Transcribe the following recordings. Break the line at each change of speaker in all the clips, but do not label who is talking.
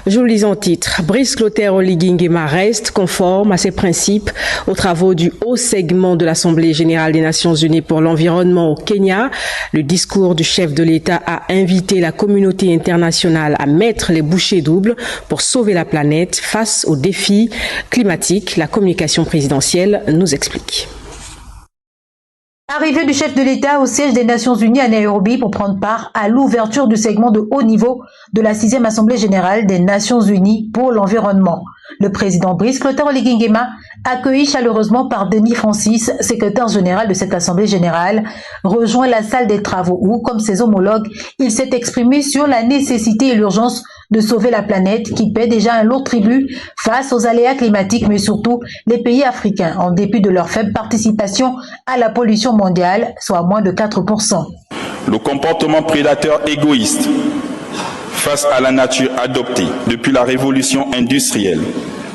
Je vous lis en titre. Brice Clotaire Oligui Nguema reste conforme à ses principes aux travaux du haut segment de l'Assemblée générale des Nations unies pour l'environnement au Kenya. Le discours du chef de l'État a invité la communauté internationale à mettre les bouchées doubles pour sauver la planète face aux défis climatiques. La communication présidentielle nous explique.
Arrivée du chef de l'État au siège des Nations Unies à Nairobi pour prendre part à l'ouverture du segment de haut niveau de la 6e Assemblée générale des Nations Unies pour l'environnement. Le président Brice Clotaire Oligui Nguema, accueilli chaleureusement par Denis Francis, secrétaire général de cette Assemblée générale, rejoint la salle des travaux où, comme ses homologues, il s'est exprimé sur la nécessité et l'urgence de sauver la planète qui paie déjà un lourd tribut face aux aléas climatiques, mais surtout les pays africains, en dépit de leur faible participation à la pollution mondiale, soit moins de 4%.
Le comportement prédateur égoïste face à la nature adoptée depuis la révolution industrielle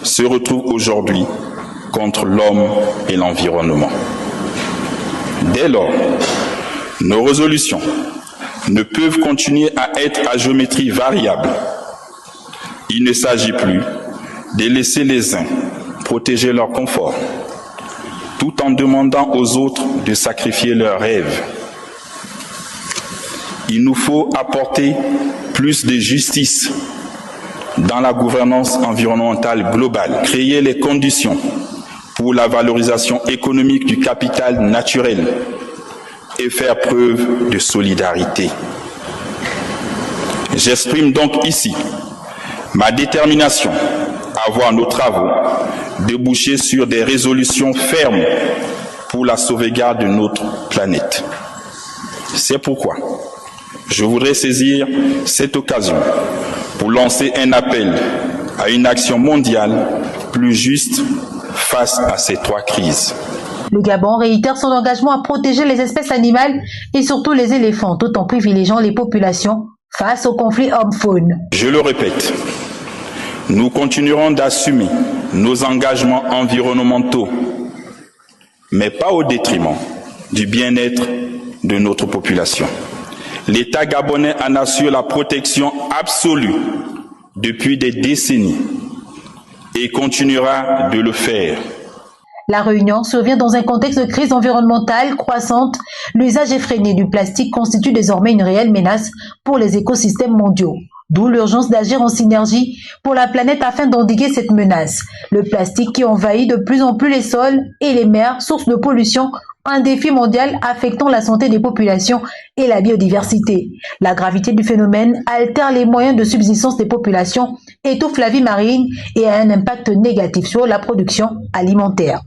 se retrouve aujourd'hui contre l'homme et l'environnement. Dès lors, nos résolutions ne peuvent continuer à être à géométrie variable. Il ne s'agit plus de laisser les uns protéger leur confort, tout en demandant aux autres de sacrifier leurs rêves. Il nous faut apporter plus de justice dans la gouvernance environnementale globale, créer les conditions pour la valorisation économique du capital naturel et faire preuve de solidarité. J'exprime donc ici ma détermination à voir nos travaux déboucher sur des résolutions fermes pour la sauvegarde de notre planète. C'est pourquoi je voudrais saisir cette occasion pour lancer un appel à une action mondiale plus juste face à ces trois crises.
Le Gabon réitère son engagement à protéger les espèces animales et surtout les éléphants, tout en privilégiant les populations face au conflit homme-faune.
Je le répète, nous continuerons d'assumer nos engagements environnementaux, mais pas au détriment du bien-être de notre population. L'État gabonais en assure la protection absolue depuis des décennies et continuera de le faire.
La réunion survient dans un contexte de crise environnementale croissante. L'usage effréné du plastique constitue désormais une réelle menace pour les écosystèmes mondiaux. D'où l'urgence d'agir en synergie pour la planète afin d'endiguer cette menace. Le plastique qui envahit de plus en plus les sols et les mers, source de pollution, un défi mondial affectant la santé des populations et la biodiversité. La gravité du phénomène altère les moyens de subsistance des populations, étouffe la vie marine et a un impact négatif sur la production alimentaire.